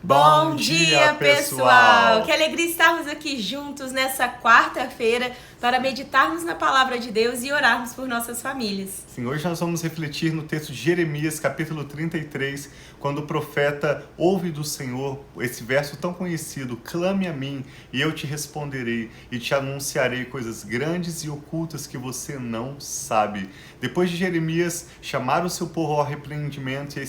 Bom dia, pessoal! Que alegria estarmos aqui juntos nessa quarta-feira para meditarmos na palavra de Deus e orarmos por nossas famílias. Sim, hoje nós vamos refletir no texto de Jeremias, capítulo 33, quando o profeta ouve do Senhor esse verso tão conhecido: clame a mim e eu te responderei e te anunciarei coisas grandes e ocultas que você não sabe. Depois de Jeremias chamar o seu povo ao arrependimento e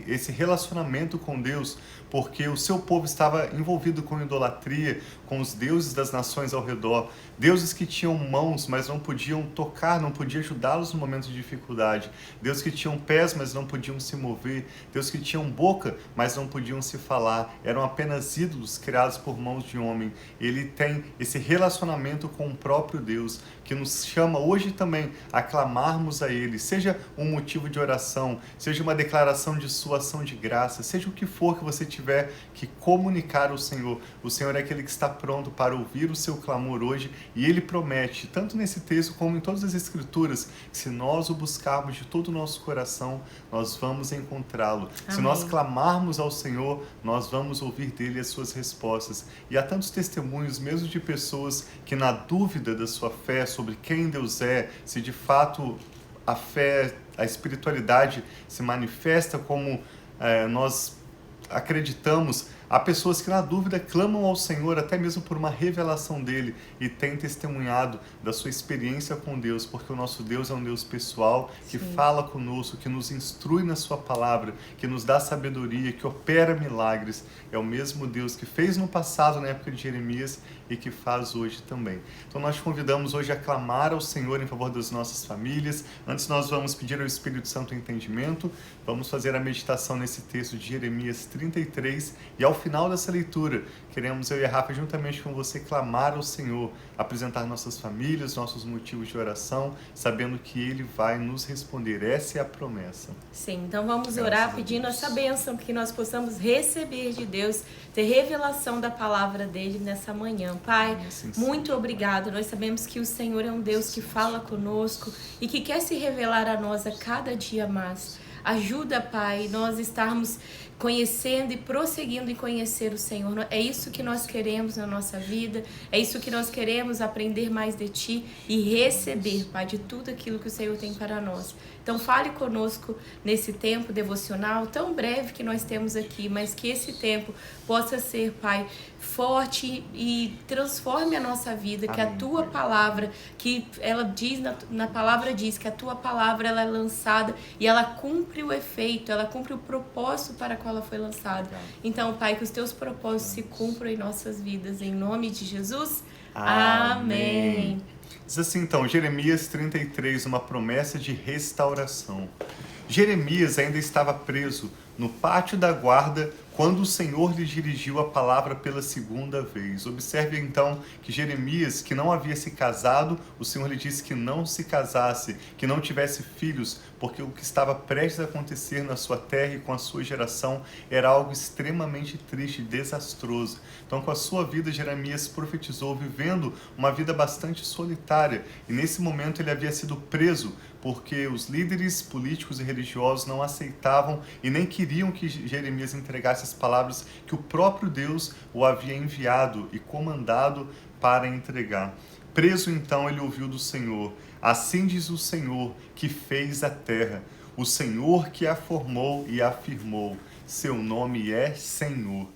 esse relacionamento com Deus, porque o seu povo estava envolvido com idolatria, com os deuses das nações ao redor, deuses que tinham mãos, mas não podiam tocar, não podiam ajudá-los no momento de dificuldade, deuses que tinham pés, mas não podiam se mover, deuses que tinham boca, mas não podiam se falar, eram apenas ídolos criados por mãos de homem. Ele tem esse relacionamento com o próprio Deus, que nos chama hoje também a clamarmos a Ele, seja um motivo de oração, seja uma declaração de sua ação de graça, seja o que for que você tiver que comunicar ao Senhor. O Senhor é aquele que está pronto para ouvir o seu clamor hoje, e Ele promete, tanto nesse texto como em todas as Escrituras, que se nós o buscarmos de todo o nosso coração, nós vamos encontrá-lo. Se nós clamarmos ao Senhor, nós vamos ouvir dele as suas respostas. E há tantos testemunhos, mesmo de pessoas que, na dúvida da sua fé sobre quem Deus é, se de fato a fé, a espiritualidade se manifesta como nós acreditamos, há pessoas que na dúvida clamam ao Senhor até mesmo por uma revelação dele e têm testemunhado da sua experiência com Deus, porque o nosso Deus é um Deus pessoal, que fala conosco, que nos instrui na sua palavra, que nos dá sabedoria, que opera milagres. É o mesmo Deus que fez no passado, na época de Jeremias, e que faz hoje também. Então nós te convidamos hoje a clamar ao Senhor em favor das nossas famílias. Antes nós vamos pedir ao Espírito Santo entendimento, vamos fazer a meditação nesse texto de Jeremias 33, e ao final dessa leitura, queremos eu e a Rafa juntamente com você clamar ao Senhor, apresentar nossas famílias, nossos motivos de oração, sabendo que Ele vai nos responder. Essa é a promessa. Sim, então vamos orar pedindo essa bênção, que nós possamos receber de Deus, ter revelação da palavra dele nessa manhã. Pai, muito obrigado. Nós sabemos que o Senhor é um Deus que fala conosco e que quer se revelar a nós a cada dia mais. Ajuda, Pai, nós estarmos conhecendo e prosseguindo em conhecer o Senhor. É isso que nós queremos na nossa vida, é isso que nós queremos aprender mais de Ti e receber, Pai, de tudo aquilo que o Senhor tem para nós. Então fale conosco nesse tempo devocional tão breve que nós temos aqui, mas que esse tempo possa ser, Pai, forte e transforme a nossa vida. Amém. Que a Tua palavra, que ela diz, na palavra diz que a Tua palavra ela é lançada e ela cumpre o efeito, ela cumpre o propósito para a qual ela foi lançada. Então, Pai, que os Teus propósitos se cumpram em nossas vidas, em nome de Jesus. Amém. Diz assim então, Jeremias 33, uma promessa de restauração. Jeremias ainda estava preso no pátio da guarda quando o Senhor lhe dirigiu a palavra pela segunda vez. Observe então que Jeremias, que não havia se casado, o Senhor lhe disse que não se casasse, que não tivesse filhos, porque o que estava prestes a acontecer na sua terra e com a sua geração era algo extremamente triste e desastroso. Então, com a sua vida, Jeremias profetizou vivendo uma vida bastante solitária, e nesse momento ele havia sido preso porque os líderes políticos e religiosos não aceitavam e nem queriam que Jeremias entregasse as palavras que o próprio Deus o havia enviado e comandado para entregar. Preso então, ele ouviu do Senhor: assim diz o Senhor que fez a terra, o Senhor que a formou e afirmou, seu nome é Senhor.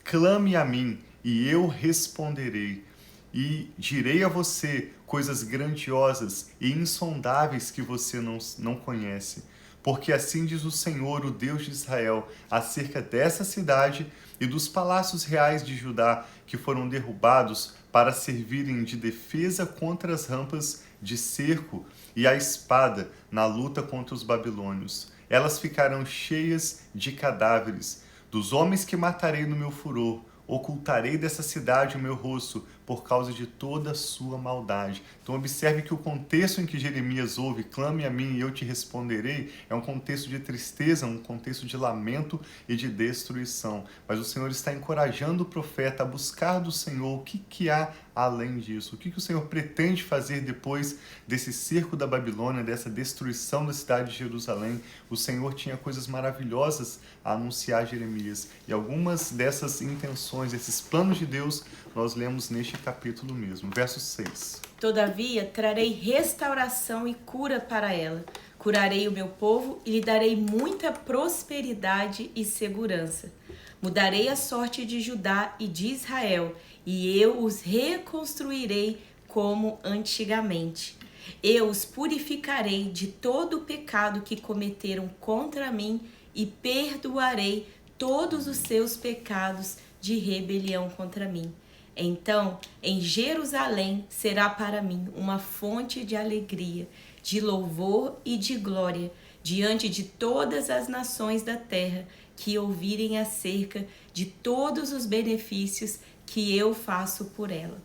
Clame a mim e eu responderei, e direi a você coisas grandiosas e insondáveis que você não conhece. Porque assim diz o Senhor, o Deus de Israel, acerca dessa cidade e dos palácios reais de Judá, que foram derrubados para servirem de defesa contra as rampas de cerco e a espada na luta contra os babilônios. Elas ficarão cheias de cadáveres, dos homens que matarei no meu furor. Ocultarei dessa cidade o meu rosto, por causa de toda a sua maldade. Então observe que o contexto em que Jeremias ouve, clame a mim e eu te responderei, é um contexto de tristeza, um contexto de lamento e de destruição. Mas o Senhor está encorajando o profeta a buscar do Senhor o que há além disso. O que o Senhor pretende fazer depois desse cerco da Babilônia, dessa destruição da cidade de Jerusalém. O Senhor tinha coisas maravilhosas a anunciar a Jeremias. E algumas dessas intenções, esses planos de Deus, nós lemos neste capítulo mesmo. Verso 6. Todavia, trarei restauração e cura para ela. Curarei o meu povo e lhe darei muita prosperidade e segurança. Mudarei a sorte de Judá e de Israel, e eu os reconstruirei como antigamente. Eu os purificarei de todo o pecado que cometeram contra mim e perdoarei todos os seus pecados de rebelião contra mim. Então, em Jerusalém será para mim uma fonte de alegria, de louvor e de glória, diante de todas as nações da terra que ouvirem acerca de todos os benefícios que eu faço por ela.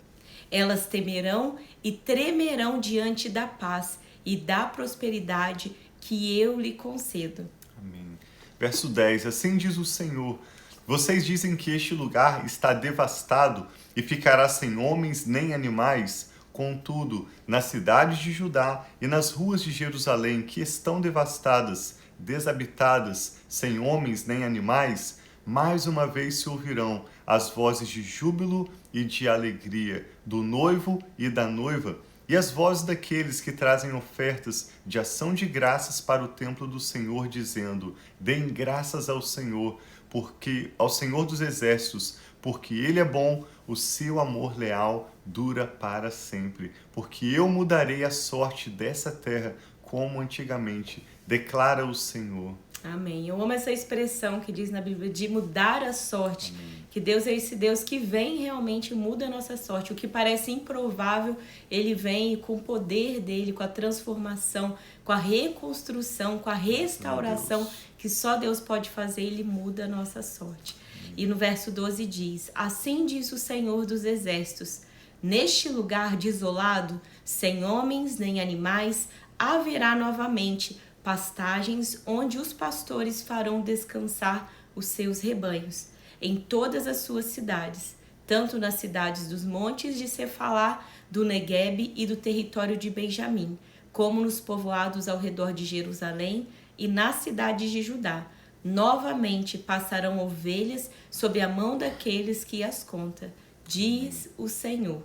Elas temerão e tremerão diante da paz e da prosperidade que eu lhe concedo. Amém. Verso 10. Assim diz o Senhor: vocês dizem que este lugar está devastado e ficará sem homens nem animais. Contudo, nas cidades de Judá e nas ruas de Jerusalém, que estão devastadas, desabitadas, sem homens nem animais, mais uma vez se ouvirão as vozes de júbilo e de alegria do noivo e da noiva, e as vozes daqueles que trazem ofertas de ação de graças para o templo do Senhor, dizendo: deem graças ao Senhor, porque ao Senhor dos exércitos, porque Ele é bom, o seu amor leal dura para sempre. Porque eu mudarei a sorte dessa terra como antigamente, declara o Senhor. Amém. Eu amo essa expressão que diz na Bíblia de mudar a sorte. Amém. Que Deus é esse Deus que vem e realmente muda a nossa sorte. O que parece improvável, Ele vem com o poder dEle, com a transformação, com a reconstrução, com a restauração que só Deus pode fazer. Ele muda a nossa sorte. E no verso 12 diz: assim diz o Senhor dos Exércitos: neste lugar desolado, sem homens nem animais, haverá novamente pastagens onde os pastores farão descansar os seus rebanhos, em todas as suas cidades, tanto nas cidades dos montes de Cefalá, do Neguebe e do território de Benjamim, como nos povoados ao redor de Jerusalém e nas cidades de Judá. Novamente passarão ovelhas sob a mão daqueles que as conta, diz o Senhor.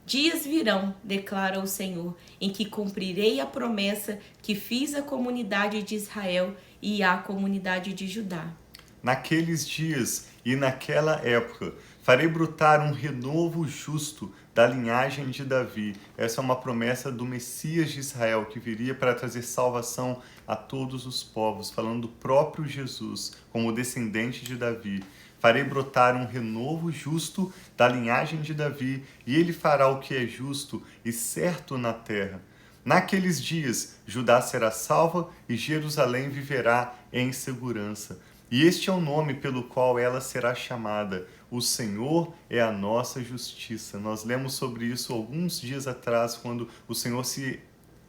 Dias virão, declara o Senhor, em que cumprirei a promessa que fiz à comunidade de Israel e à comunidade de Judá. Naqueles dias e naquela época, farei brotar um renovo justo da linhagem de Davi. Essa é uma promessa do Messias de Israel, que viria para trazer salvação a todos os povos, falando do próprio Jesus, como descendente de Davi. Farei brotar um renovo justo da linhagem de Davi, e ele fará o que é justo e certo na terra. Naqueles dias, Judá será salva e Jerusalém viverá em segurança. E este é o nome pelo qual ela será chamada: o Senhor é a nossa justiça. Nós lemos sobre isso alguns dias atrás, quando o Senhor se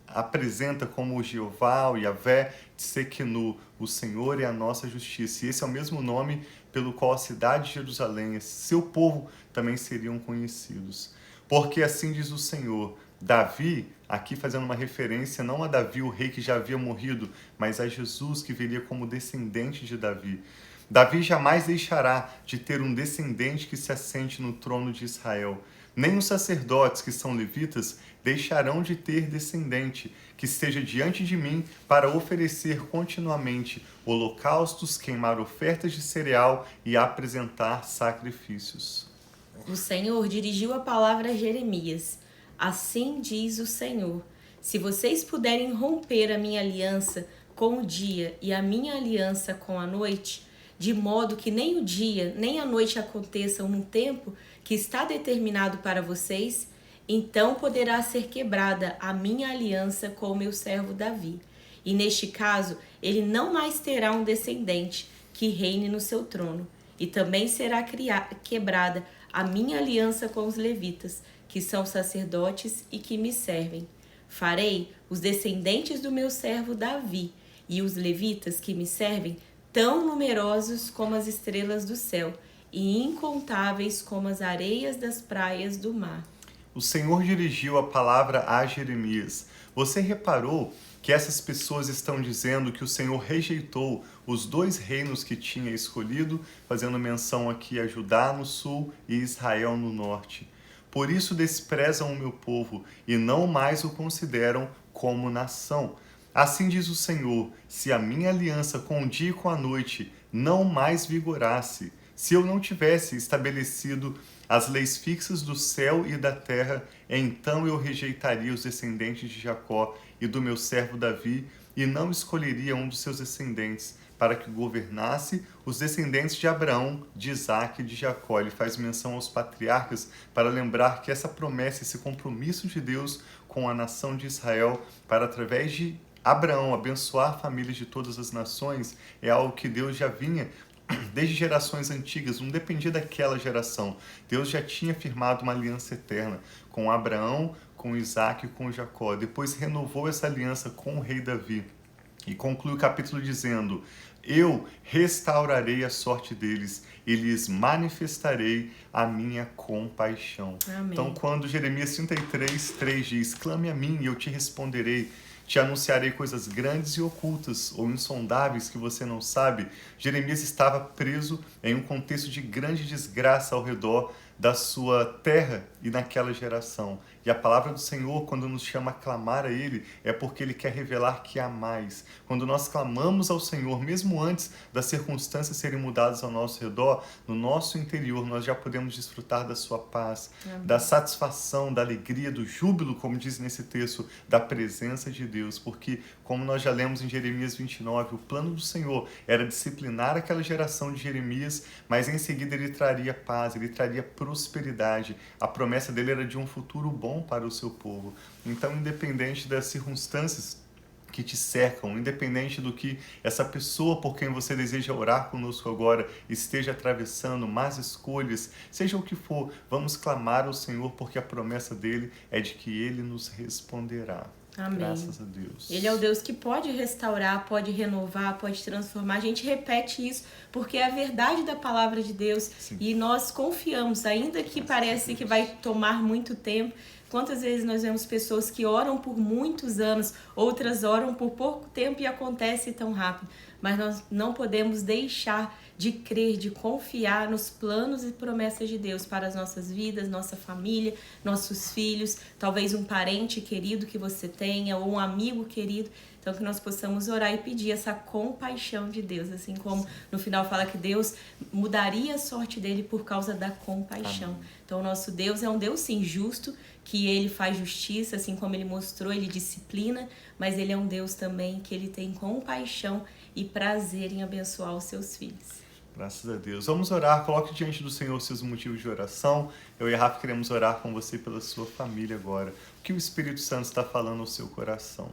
apresenta como o Jeová, o Yahvé Tsekenu. O Senhor é a nossa justiça. E esse é o mesmo nome pelo qual a cidade de Jerusalém, seu povo, também seriam conhecidos. Porque assim diz o Senhor: Davi, aqui fazendo uma referência não a Davi, o rei que já havia morrido, mas a Jesus, que viria como descendente de Davi. Davi jamais deixará de ter um descendente que se assente no trono de Israel. Nem os sacerdotes, que são levitas, deixarão de ter descendente que esteja diante de mim para oferecer continuamente holocaustos, queimar ofertas de cereal e apresentar sacrifícios. O Senhor dirigiu a palavra a Jeremias. Assim diz o Senhor: se vocês puderem romper a minha aliança com o dia e a minha aliança com a noite, de modo que nem o dia nem a noite aconteçam num tempo que está determinado para vocês, então poderá ser quebrada a minha aliança com o meu servo Davi. E neste caso, ele não mais terá um descendente que reine no seu trono. E também será quebrada a minha aliança com os levitas, que são sacerdotes e que me servem. Farei os descendentes do meu servo Davi e os levitas que me servem tão numerosos como as estrelas do céu e incontáveis como as areias das praias do mar. O Senhor dirigiu a palavra a Jeremias. Você reparou que essas pessoas estão dizendo que o Senhor rejeitou os 2 reinos que tinha escolhido, fazendo menção aqui a Judá no sul e Israel no norte. Por isso desprezam o meu povo e não mais o consideram como nação. Assim diz o Senhor, se a minha aliança com o dia e com a noite não mais vigorasse, se eu não tivesse estabelecido as leis fixas do céu e da terra, então eu rejeitaria os descendentes de Jacó e do meu servo Davi, e não escolheria um dos seus descendentes, para que governasse os descendentes de Abraão, de Isaque e de Jacó. Ele faz menção aos patriarcas para lembrar que essa promessa, esse compromisso de Deus com a nação de Israel, para através de Abraão abençoar famílias de todas as nações, é algo que Deus já vinha desde gerações antigas, não dependia daquela geração. Deus já tinha firmado uma aliança eterna com Abraão, com Isaque e com Jacó. Depois renovou essa aliança com o rei Davi. E conclui o capítulo dizendo, eu restaurarei a sorte deles e lhes manifestarei a minha compaixão. Amém. Então, quando Jeremias 33:3 diz, clame a mim e eu te responderei, te anunciarei coisas grandes e ocultas ou insondáveis que você não sabe. Jeremias estava preso em um contexto de grande desgraça ao redor da sua terra e naquela geração. E a palavra do Senhor, quando nos chama a clamar a Ele, é porque Ele quer revelar que há mais. Quando nós clamamos ao Senhor, mesmo antes das circunstâncias serem mudadas ao nosso redor, no nosso interior nós já podemos desfrutar da sua paz, da satisfação, da alegria, do júbilo, como diz nesse texto, da presença de Deus. Porque, como nós já lemos em Jeremias 29, o plano do Senhor era disciplinar aquela geração de Jeremias, mas em seguida Ele traria paz, Ele traria prosperidade. A promessa dele era de um futuro bom para o seu povo. Então, independente das circunstâncias que te cercam, independente do que essa pessoa por quem você deseja orar conosco agora esteja atravessando, más escolhas, seja o que for, vamos clamar ao Senhor, porque a promessa dele é de que ele nos responderá. Amém. Graças a Deus. Ele é o Deus que pode restaurar, pode renovar, pode transformar. A gente repete isso porque é a verdade da palavra de Deus. Sim. E nós confiamos, ainda que parece que vai tomar muito tempo. Quantas vezes nós vemos pessoas que oram por muitos anos, outras oram por pouco tempo e acontece tão rápido. Mas nós não podemos deixar de crer, de confiar nos planos e promessas de Deus para as nossas vidas, nossa família, nossos filhos, talvez um parente querido que você tenha ou um amigo querido. Então, que nós possamos orar e pedir essa compaixão de Deus, assim como no final fala que Deus mudaria a sorte dele por causa da compaixão. Amém. Então, o nosso Deus é um Deus, sim, justo, que ele faz justiça, assim como ele mostrou, ele disciplina, mas ele é um Deus também que ele tem compaixão e prazer em abençoar os seus filhos. Graças a Deus. Vamos orar, coloque diante do Senhor seus motivos de oração. Eu e a Rafa queremos orar com você pela sua família agora. O que o Espírito Santo está falando ao seu coração?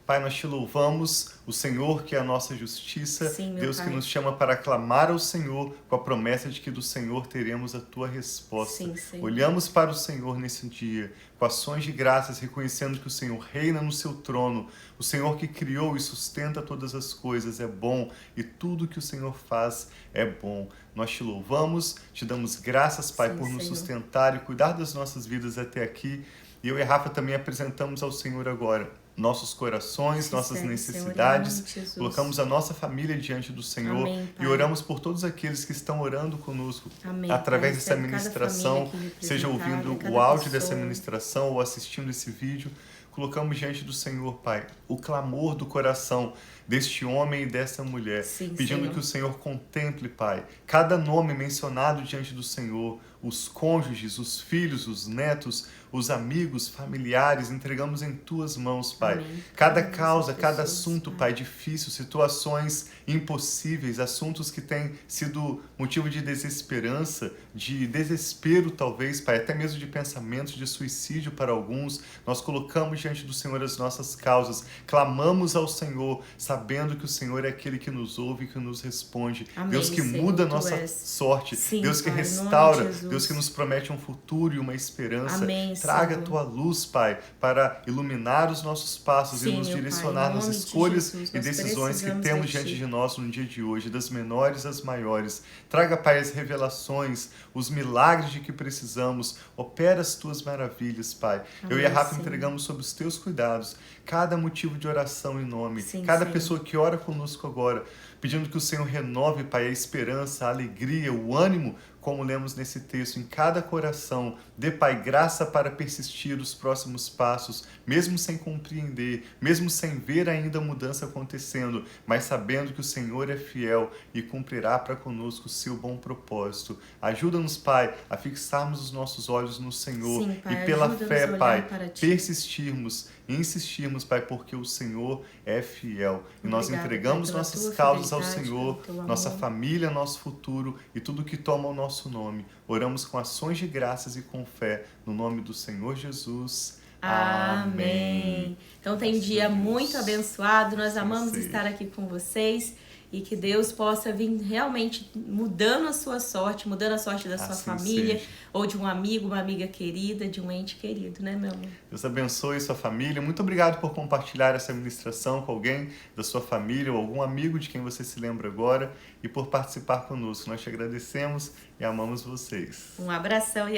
Pai, nós te louvamos, o Senhor que é a nossa justiça, sim, Deus Pai, que nos chama para clamar ao Senhor com a promessa de que do Senhor teremos a tua resposta. Sim, Senhor. Olhamos para o Senhor nesse dia, com ações de graças, reconhecendo que o Senhor reina no seu trono, o Senhor que criou e sustenta todas as coisas é bom e tudo que o Senhor faz é bom. Nós te louvamos, te damos graças, Pai, sim, por nos Senhor, sustentar e cuidar das nossas vidas até aqui. E eu e a Rafa também apresentamos ao Senhor agora nossos corações, nossas necessidades, Senhor, colocamos a nossa família diante do Senhor. Amém, e oramos por todos aqueles que estão orando conosco. Amém, através dessa ministração, seja ouvindo o áudio dessa ministração ou assistindo esse vídeo. Colocamos diante do Senhor, Pai, o clamor do coração deste homem e dessa mulher, sim, pedindo, Senhor, que o Senhor contemple, Pai, cada nome mencionado diante do Senhor, os cônjuges, os filhos, os netos, os amigos, familiares, entregamos em Tuas mãos, Pai. Amém. Cada causa, cada assunto, Pai, difícil, situações impossíveis, assuntos que têm sido motivo de desesperança, de desespero talvez, Pai, até mesmo de pensamentos de suicídio para alguns, nós colocamos diante do Senhor as nossas causas, clamamos ao Senhor, sabendo que o Senhor é aquele que nos ouve e que nos responde. Amém, Deus que Senhor, muda a tu nossa és. sorte, Sim, Deus que Pai, em nome de restaura, Jesus. Deus que nos promete um futuro e uma esperança. Amém, Traga Senhor. a tua luz, Pai, para iluminar os nossos passos Sim, e nos meu direcionar Pai, em nas nome de escolhas Jesus, e nós decisões que precisamos temos de diante Ti. de nós no dia de hoje, das menores às maiores. Traga, Pai, as revelações, os milagres de que precisamos. Opera as tuas maravilhas, Pai. Eu e a Amém, Rafa Senhor. entregamos sob os teus cuidados cada motivo de oração e nome, Sim, cada Senhor. pessoa que ora conosco agora, pedindo que o Senhor renove, Pai, a esperança, a alegria, o ânimo, como lemos nesse texto, em cada coração. Dê, Pai, graça para persistir os próximos passos, mesmo sem compreender, mesmo sem ver ainda a mudança acontecendo, mas sabendo que o Senhor é fiel e cumprirá para conosco o seu bom propósito. Ajuda-nos, Pai, a fixarmos os nossos olhos no Senhor. Sim, Pai, e pela ajuda-nos fé, a olhar Pai, para Ti. persistirmos e insistirmos, Pai, porque o Senhor é fiel. E nós Obrigada, entregamos Pai, pela nossas tua causas ao fidelidade, Senhor, pelo teu nossa amor. família, nosso futuro e tudo que toma o nosso nome. Oramos com ações de graças e com fé, no nome do Senhor Jesus. Amém. Então tem um Graças dia a Deus. muito abençoado. Nós Sim, amamos seja. estar aqui com vocês e que Deus possa vir realmente mudando a sua sorte, mudando a sorte da sua Assim família, seja. ou de um amigo, uma amiga querida, de um ente querido, né, meu amor? Deus abençoe sua família. Muito obrigado por compartilhar essa ministração com alguém da sua família ou algum amigo de quem você se lembra agora e por participar conosco. Nós te agradecemos e amamos vocês. Um abração e